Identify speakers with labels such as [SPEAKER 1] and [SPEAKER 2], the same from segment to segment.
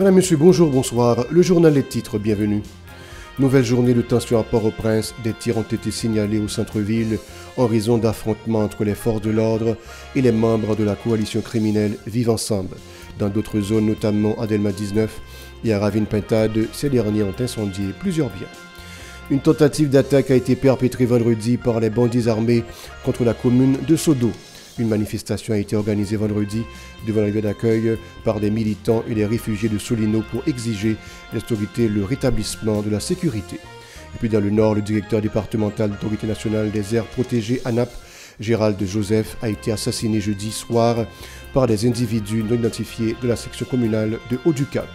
[SPEAKER 1] Madame, Monsieur, bonjour, bonsoir. Le journal des titres, bienvenue. Nouvelle journée de tension à Port-au-Prince. Des tirs ont été signalés au centre-ville en raison d'affrontements entre les forces de l'ordre et les membres de la coalition criminelle Vivre Ensemble. Dans d'autres zones, notamment à Delma 19 et à Ravine-Pintade, ces derniers ont incendié plusieurs biens. Une tentative d'attaque a été perpétrée vendredi par les bandits armés contre la commune de Sodo. Une manifestation a été organisée vendredi devant le lieu d'accueil par des militants et des réfugiés de Solino pour exiger l'instaurer le rétablissement de la sécurité. Et puis dans le nord, le directeur départemental de l'Autorité nationale des aires protégées ANAP, Gérald Joseph, a été assassiné jeudi soir par des individus non identifiés de la section communale de Haut-du-Cap.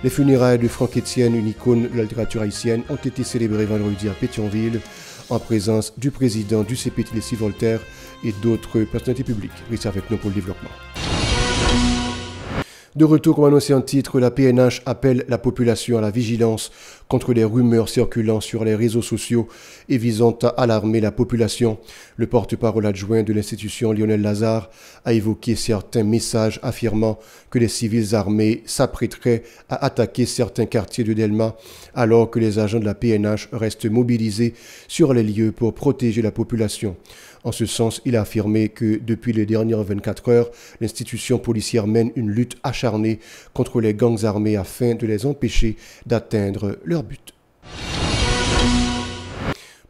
[SPEAKER 1] Les funérailles de Franck Etienne, une icône de la littérature haïtienne, ont été célébrées vendredi à Pétionville en présence du président du CPT Voltaire et d'autres personnalités publiques. Restez avec nous pour le développement. De retour, comme annoncé en titre, la PNH appelle la population à la vigilance contre les rumeurs circulant sur les réseaux sociaux et visant à alarmer la population. Le porte-parole adjoint de l'institution, Lionel Lazare, a évoqué certains messages affirmant que les civils armés s'apprêteraient à attaquer certains quartiers de Delma alors que les agents de la PNH restent mobilisés sur les lieux pour protéger la population. En ce sens, il a affirmé que depuis les dernières 24 heures, l'institution policière mène une lutte acharnée contre les gangs armés afin de les empêcher d'atteindre leur but.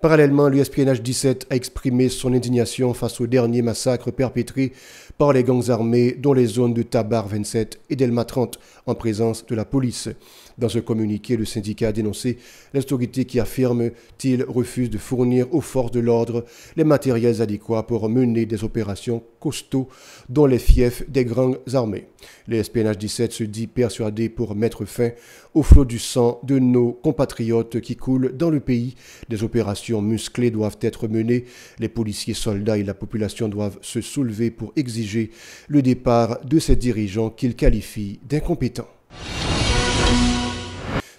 [SPEAKER 1] Parallèlement, l'USPNH 17 a exprimé son indignation face au dernier massacre perpétré par les gangs armés dans les zones de Tabar 27 et Delma 30 en présence de la police. Dans ce communiqué, le syndicat a dénoncé l'autorité qui affirme qu'il refuse de fournir aux forces de l'ordre les matériels adéquats pour mener des opérations costauds dans les fiefs des gangs armés. Le SPNH 17 se dit persuadé pour mettre fin au flot du sang de nos compatriotes qui coulent dans le pays. Des opérations musclées doivent être menées. Les policiers, soldats et la population doivent se soulever pour exiger le départ de ces dirigeants qu'ils qualifient d'incompétents.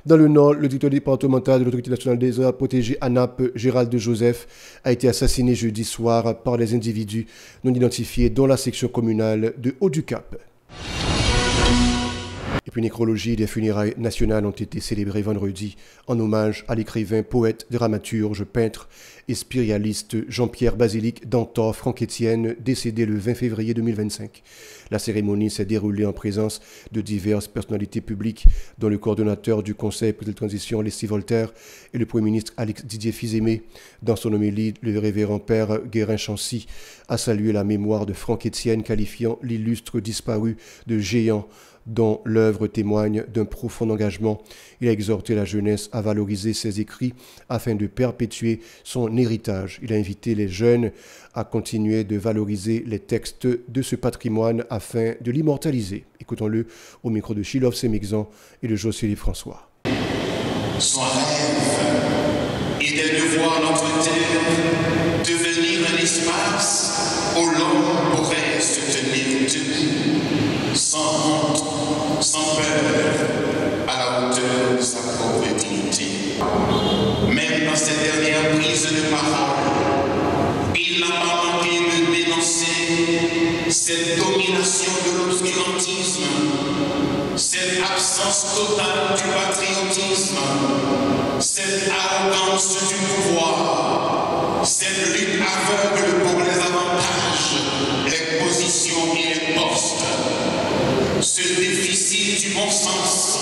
[SPEAKER 1] Dans le Nord, le directeur départemental de l'Autorité nationale des aires protégées ANAP, Gérald Joseph, a été assassiné jeudi soir par des individus non identifiés dans la section communale de Haut-du-Cap. Et puis, nécrologie des funérailles nationales ont été célébrées vendredi en hommage à l'écrivain, poète, dramaturge, peintre et spiritualiste Jean-Pierre Basilique Dantor Franck Etienne, décédé le 20 février 2025. La cérémonie s'est déroulée en présence de diverses personnalités publiques, dont le coordonnateur du Conseil pour la transition, Leslie Voltaire, et le Premier ministre Alex Didier Fils-Aimé. Dans son homélie, le révérend père Guérin-Chancy a salué la mémoire de Franck Etienne, qualifiant l'illustre disparu de géant dont l'œuvre témoigne d'un profond engagement. Il a exhorté la jeunesse à valoriser ses écrits afin de perpétuer son héritage. Il a invité les jeunes à continuer de valoriser les textes de ce patrimoine afin de l'immortaliser. Écoutons-le au micro de Chilov Semexan et de José François.
[SPEAKER 2] Son rêve était de voir notre terre devenir un espace où l'homme pourrait se tenir debout, sans honte, sans peur, à la hauteur de sa propre dignité. Même dans ses dernières prises de parole, il n'a pas manqué de dénoncer cette domination de l'obscurantisme, cette absence totale du patriotisme, cette arrogance du pouvoir, cette lutte aveugle pour les avantages, les positions et les postes, ce déficit du bon sens,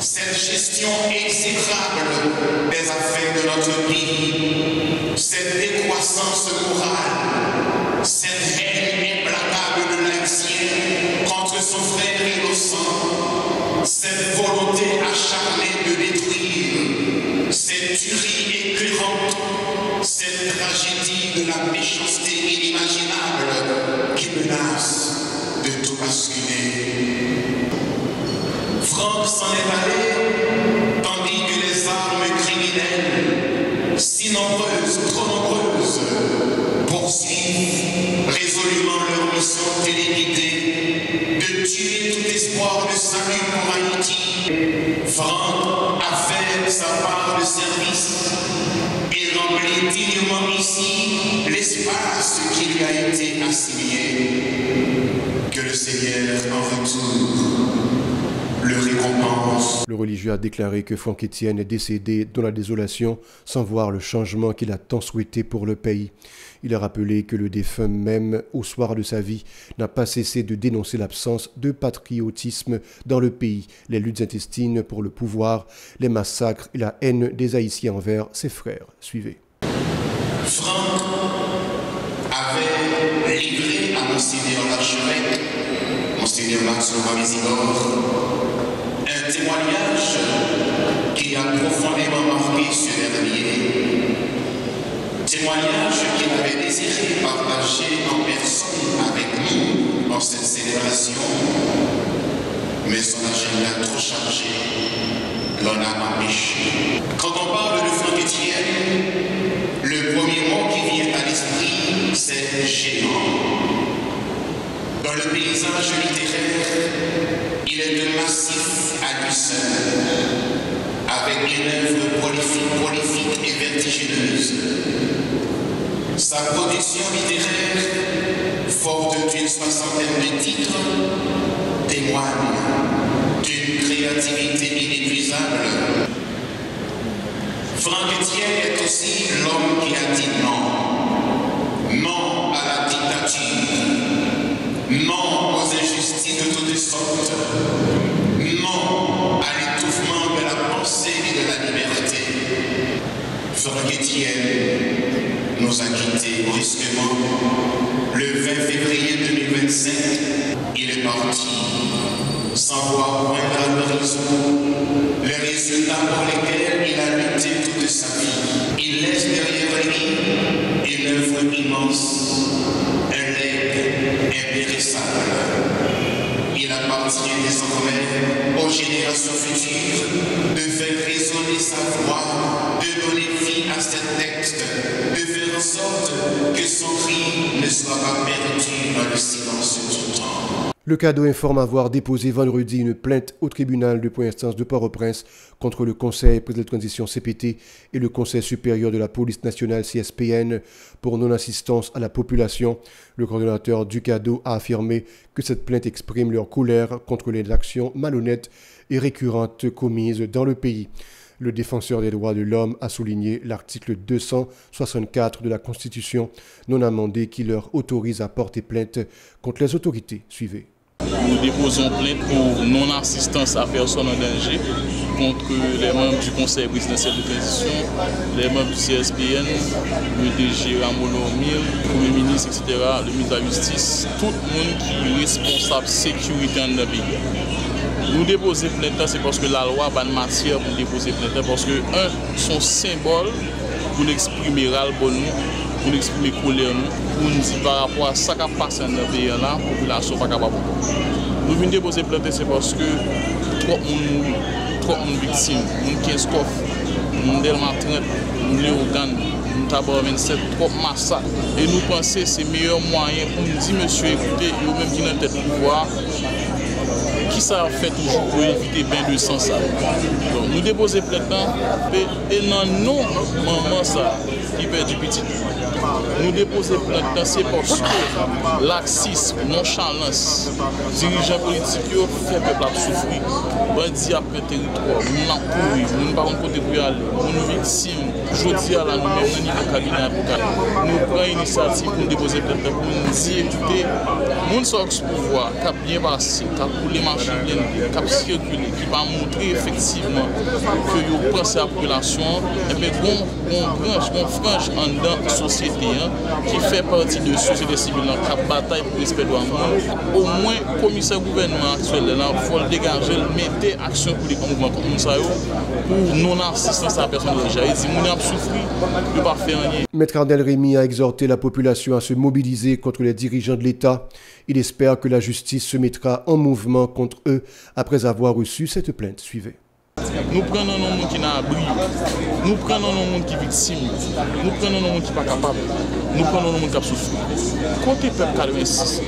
[SPEAKER 2] cette gestion exécrable des affaires de notre pays, cette décroissance morale, cette haine implacable de l'haïtien contre son frère innocent, cette volonté acharnée de détruire, cette tuerie écœurante, cette tragédie de la méchanceté inimaginable qui menace de tout basculer. Franck s'en est allé, tandis que les armes criminelles, si nombreuses, trop nombreuses, poursuivent résolument leur mission téléguidée de tuer tout espoir de salut pour Haïti. Franck a fait sa part de service et remplit dignement ici l'espace qui lui a été assigné. Que le Seigneur en retour le récompense.
[SPEAKER 1] Le religieux a déclaré que Franck Etienne est décédé dans la désolation sans voir le changement qu'il a tant souhaité pour le pays. Il a rappelé que le défunt, même au soir de sa vie, n'a pas cessé de dénoncer l'absence de patriotisme dans le pays, les luttes intestines pour le pouvoir, les massacres et la haine des Haïtiens envers ses frères. Suivez.
[SPEAKER 2] Franck avait livré à Monseigneur l'archevêque, Monseigneur Maxime Isidore, un témoignage qui a profondément marqué ce dernier. Témoignage qu'il avait désiré partager en personne avec nous en cette célébration, mais son agenda trop chargé l'en a empêché. Quand on parle de Franck Etienne, le premier mot qui vient à l'esprit, c'est géant. Dans le paysage littéraire, il est de massif à lui seul, avec une œuvre prolifique et vertigineuse. Sa production littéraire, forte d'une 60aine de titres, témoigne d'une créativité inépuisable. Franck Etienne est aussi l'homme qui a dit non. Non à la dictature. Non aux injustices de toutes sortes. Non à l'étouffement de la pensée et de la liberté. Franck Etienne nous a quittés brusquement le 20 février 2025. Il est parti sans voir poindre à l'horizon les résultats pour lesquels il a lutté toute sa vie. Il laisse derrière lui une œuvre immense, un legs impérissable. Il appartient désormais aux générations futures de faire résonner sa voix, de donner vie à ses textes, de faire en sorte que son cri ne soit pas perdu dans le silence du temps.
[SPEAKER 1] Le cadeau informe avoir déposé vendredi une plainte au tribunal de première instance de Port-au-Prince contre le Conseil président de transition CPT et le Conseil supérieur de la police nationale CSPN pour non-assistance à la population. Le coordonnateur du cadeau a affirmé que cette plainte exprime leur colère contre les actions malhonnêtes et récurrentes commises dans le pays. Le défenseur des droits de l'homme a souligné l'article 264 de la Constitution non amendé qui leur autorise à porter plainte contre les autorités. Suivez.
[SPEAKER 3] Nous déposons plainte pour non-assistance à personne en danger contre les membres du Conseil présidentiel de transition, les membres du CSPN, le DG Ramolo Mil, le Premier ministre, etc., le ministre de la Justice, tout le monde qui est responsable de la sécurité dans le pays. Nous déposer plainte, c'est parce que la loi a une matière pour déposer plainte, parce que, son symbole pour l'exprimer ras-le-bol nous, pour exprimer colère nous, pour nous dire par rapport à ce qui a passé dans le pays, la population n'est pas capable. Nous venons déposer plainte, c'est parce que trop de monde victimes, nous 15 coffres, nous Delma 30, nous Léogane, nous Tabar 27, trop de massacres. Et nous pensons que c'est le meilleur moyen pour nous dire, monsieur, écoutez, vous-même qui n'avez tête pouvoir, qui ça fait toujours pour éviter bien de sang ça. Donc nous déposons plainte et non maman ça qui perd du petit. Nous déposons plainte c'est parce que laxisme, nonchalance, dirigeants politiques fait peuple à souffrir. Bandits après territoire, nous n'avons pas couru, nous n'avons pas côté pour aller, nous victimes. Aujourd'hui à la nous même au niveau cabinet avocat. Nous prenons l'initiative pour déposer plainte pour nous dire écoutez, nous sommes sous pouvoir, qui a bien passé, qui a pour les machines qui a circulé, qui va montrer effectivement que vous pensez à la population, et bien on frange en dedans de la société qui fait partie de la société civile qui a bataille pour le respect de l'homme. Au moins, le commissaire gouvernement actuel, il faut le dégager, mettre action pour les mouvements comme ça, pour non-assistance à la personne de l'État. Il dit, nous avons souffert, nous ne pas faire rien.
[SPEAKER 1] Maître Ardel Rémy a exhorté la population à se mobiliser contre les dirigeants de l'État. Il espère que la justice se mettra en mouvement contre eux après avoir reçu cette plainte. Suivez.
[SPEAKER 3] Nous prenons un monde qui n'a abri, nous prenons un monde qui est victime, nous prenons un monde qui n'est pas capable, nous prenons un monde qui a souffert. Côté peuple 86,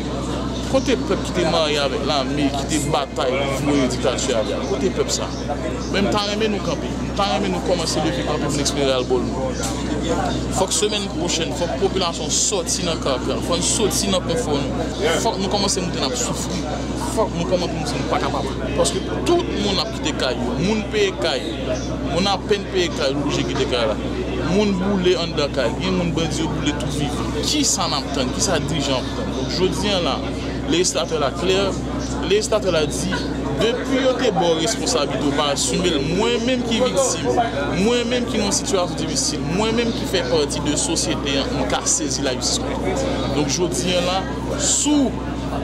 [SPEAKER 3] côté peuple qui était marié avec l'armée, qui était bataille pour la dictature, côté peuple ça. Même temps aimé nous camper, temps aimé nous commencer à lever camper pour exprimer le bol. Il faut que la semaine prochaine, il faut que la population sorte dans le caractère, il faut sortir dans le confort, il faut que nous commencions à souffrir. faut nous comment nous sommes pas capables. Parce que tout le monde a quitté Caillou, moun paye Caillou, on a peine payé Caillou, j'ai quitté Caillou là. Moun boule en dedans Caillou, moun bandi boule tout vivre. Qui ça n'attend, qui ça dirigeant attend. Donc je dis là, le législateur là clair, le législateur là dit depuis que bon responsabilité pas assumer moi-même qui victime, moi-même qui est dans une situation difficile, moi-même qui fait partie de société, on a saisi la justice. Donc je dis là, sous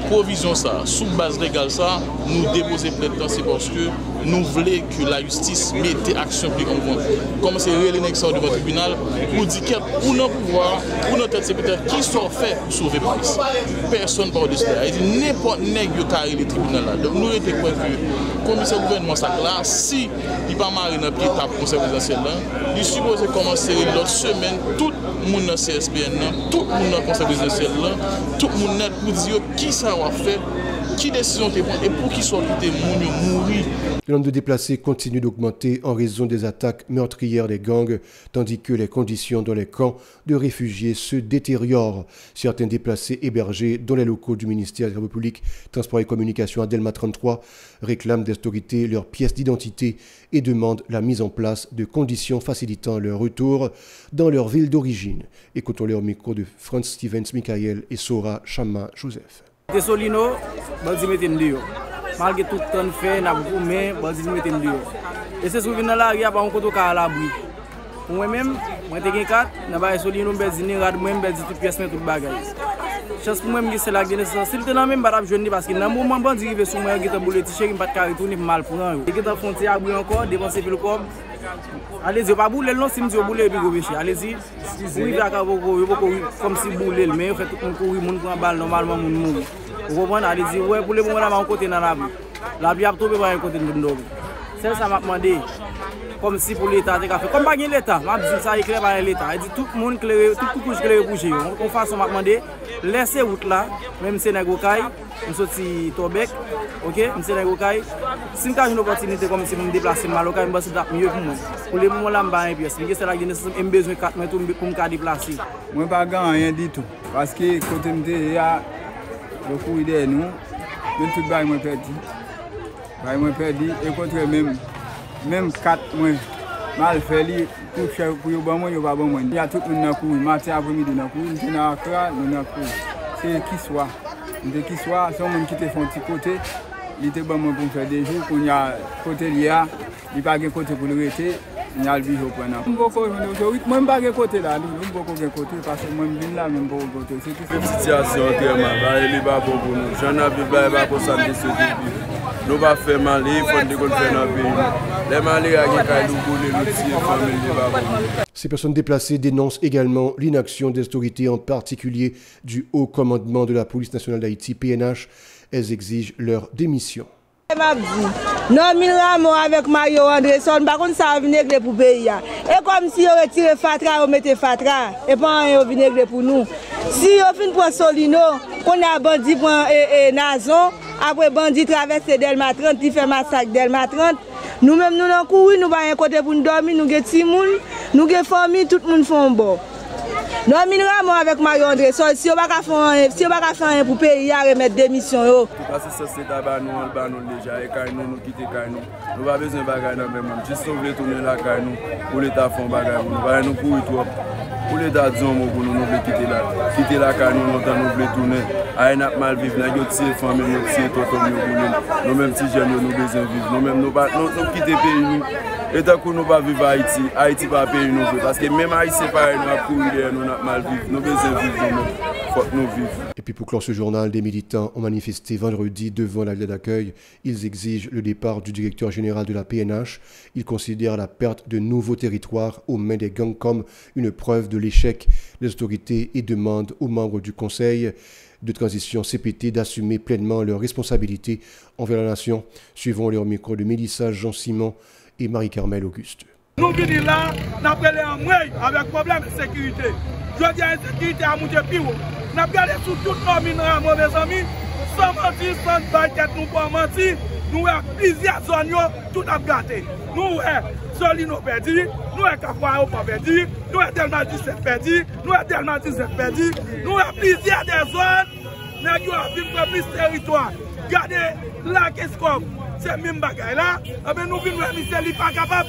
[SPEAKER 3] provision ça, sous base légale ça, nous déposer plainte, c'est parce que nous voulons que la justice mette action plus convaincante. Comme c'est réélection devant le tribunal, pour dire que pour pouvoir, pour notre tête secrétaire, qui sont fait pour sauver le pays. Personne ne parle de cela. Il dit n'importe qui qui carré le tribunal là. Donc nous étions quoi que le commissaire gouvernement ça là, si il pas marrer dans le pied de conseil présidentiel là, il suppose commencer l'autre semaine, tout le monde dans le CSPN, tout le monde dans le conseil présidentiel là, tout le monde net pour dire qui ça va faire, qui décision te prendre et pour qui soit quitté mourir.
[SPEAKER 1] Le nombre de déplacés continue d'augmenter en raison des attaques meurtrières des gangs, tandis que les conditions dans les camps de réfugiés se détériorent. Certains déplacés hébergés dans les locaux du ministère de la République, Transport et Communication à Delma 33 réclament des autorités leurs pièces d'identité et demandent la mise en place de conditions facilitant leur retour dans leur ville d'origine. Écoutons leur micro de Franz Stevens Michael et Sora Chama Joseph.
[SPEAKER 4] Solino, malgré tout le temps fait, n'a beaucoup mais mettez dehors. Et c'est souvent dans la rue, pas un côté à l'abri. Pour moi-même, moi j'ai 4, n'a pas Solino bezini, rad moi-même bezini toute pièce mais tout bagage. Chance pour moi c'est la naissance. S'il te n'a même pas jeune parce que dans le moment bandi rive sur moi, j'ai boule t-shirt, pas de carré tourner mal pour eux. Et qui dans frontière abri encore, dépenser le corps. Allez-y, pas bouler non si monsieur bouler puis go péché. Allez-y. Oui, comme si bouler mais fait tout le monde courir, monde prend balle normalement monde mourir. Vous comprenez? Allez-y, ouais, pour le moment, là, on côté dans la vie. La vie a trouvé par un côté de nous. C'est ça m'a demandé. Comme si pour l'État, comme pas l'État, m'a dit ça éclaire par l'État. Il dit tout le monde clair, tout couche clair bouger. On façon m'a demandé laisser route là, même Sénégal, on sorti Tobek, OK, Sénégal. Si j'ai une opportunité comme si je me déplacer mal, je vais mieux pour moi. Pour le moment là, je vais pièce. C'est là que j'ai besoin de 4 mètres pour me déplacer.
[SPEAKER 5] Moi pas rien du tout parce que côté il y a beaucoup de nous, même tout le monde perdu. Et contre même 4 mois, mal fait pour faire pour yo bon yo pas bon moi. Il y a tout le monde dans matin après-midi dans cour, nous dans Accra, nous dans cour. C'est qui soit. De qui soit, son monde qui te font petit côté, il était bon pour faire des jours qu'on y a côté lié, il pas de côté pour le rester. Il y a le vivre au point. Moi, je ne suis pas côté là, je ne suis pas côté parce que moi, je suis là, même pas côté. C'est une situation
[SPEAKER 6] elle n'est pas pour nous. J'en ai pas pour ça de ce début. Nous ne pas faire mal, il faut que nous fassions dans le pays. Les malais qui nous
[SPEAKER 1] Ces personnes déplacées dénoncent également l'inaction des autorités, en particulier du Haut Commandement de la Police nationale d'Haïti, PNH. Elles exigent leur démission.
[SPEAKER 7] Non, Milramo avec Mario Andresson, par contre, ça vient pour le pays. Et comme si on retire Fatra, on mettait Fatra, et pas on vient pour nous. Si on finit pour Solino, on a bandit pour Nazon, après bandit traverse Delma 30, il fait massacre Delma 30. Nous-mêmes, nous n'avons couru, nous n'avons pas un côté pour nous dormir, nous avons des gens, nous avons des familles, tout le monde fait un bon. Non, Milramo avec Mario Andresson, si on ne va pas faire rien pour le pays, on va remettre des missions.
[SPEAKER 6] Parce que ça, c'est d'abord nous déjà, et quand nous quittons, nous n'avons pas besoin de bagages dans le même monde. Juste nous tourner la caille, pour l'État faire un bagage, nous ne nous courir trop. Pour l'État disons pour nous quitter la caille, nous voulons tourner. À un mal vivre, nous avons tiré famille, nous avons tiré tout nous mêmes petits jeunes, nous besoin vivre. Nous-mêmes, nous quitter le pays. Et tant que nous ne pas vivre à Haïti, Haïti va payer nous. Parce que même Haïti, c'est pareil, nous avons courir, nous avons mal vivre. Nous avons besoin de vivre, il faut que nous vivions.
[SPEAKER 1] Et puis pour clore ce journal, des militants ont manifesté vendredi devant la ville d'accueil. Ils exigent le départ du directeur général de la PNH. Ils considèrent la perte de nouveaux territoires aux mains des gangs comme une preuve de l'échec des autorités et demandent aux membres du conseil de transition CPT d'assumer pleinement leurs responsabilités envers la nation. Suivons leur micro de Mélissa Jean-Simon et Marie-Carmel Auguste.
[SPEAKER 8] Nous venons là, nous avons un moyen avec problème de sécurité. Je dis à la sécurité à monter plus haut. Nous avons regardé sur tout nos minéraux, mes amis, sans mentir, sans baguette, nous pas mentir. Nous avons plusieurs zones, tout a gâté. Nous avons Solino perdu, nous avons Capoao pas perdu, nous avons Delma 17 perdu, nous avons Delma 17 perdu, nous avons plusieurs des zones, nous avons plus de territoire. Regardez la Keskov, c'est même bagaille là. Nous venons à ministère, il n'est pas capable.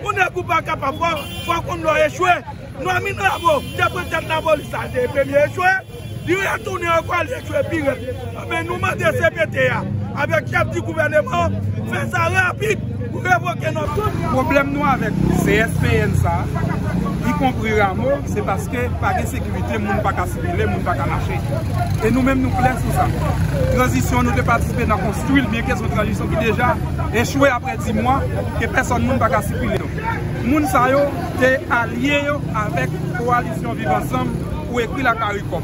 [SPEAKER 8] On n'est pas capable, pour qu'on doit échouer. Nous avons mis là-bas, c'est peut-être la police a été premier échoué. Il a tourné encore l'échoué pire. Nous demandons CPTA avec le chef du gouvernement, faire ça rapide pour révoquer notre
[SPEAKER 9] problème. Nous avec CSPN, ça, y compris Rameau, c'est parce que pas de sécurité, les gens ne peuvent pas circuler, les gens ne peuvent pas marcher. Et nous-mêmes nous plaisons sur ça. Transition, nous devons participer dans la construire, bien qu'elle soit une transition qui déjà échoué après 10 mois, que personne ne peut pas circuler. Les gens sont alliés avec la coalition Vivre Ensemble pour écrire la CARICOM.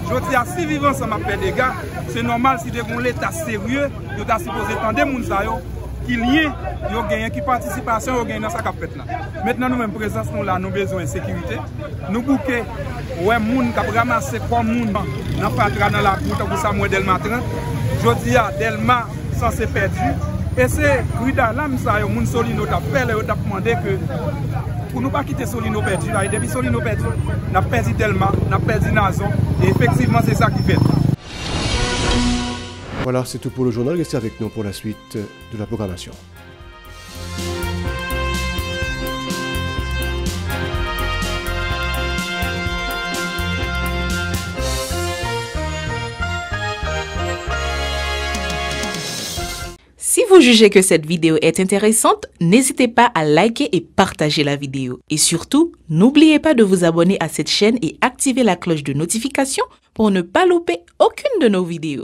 [SPEAKER 9] Je dis à si Vivre Ensemble a fait des dégâts, c'est normal si l'État sérieux, nous avons supposé attendre les gens qui lient, qui participation, qui gagnent dans sa capette là. Maintenant, nous-mêmes, présence, nous avons besoin de sécurité. Nous bouquons, ouais, moun qui a ramassé comme moun dans Fatra dans la route pour Samuel Delma 30. Je dis à Delma, ça c'est perdu. Et c'est Grida Lam, ça, moun Solino t'a fait, il t'a demandé que pour ne pas quitter Solino perdu, là, et depuis Solino perdu, on a perdu Delma, on a perdu Nazon, et effectivement, c'est ça qui fait.
[SPEAKER 1] Voilà, c'est tout pour le journal. Restez avec nous pour la suite de la programmation.
[SPEAKER 10] Si vous jugez que cette vidéo est intéressante, n'hésitez pas à liker et partager la vidéo. Et surtout, n'oubliez pas de vous abonner à cette chaîne et activer la cloche de notification pour ne pas louper aucune de nos vidéos.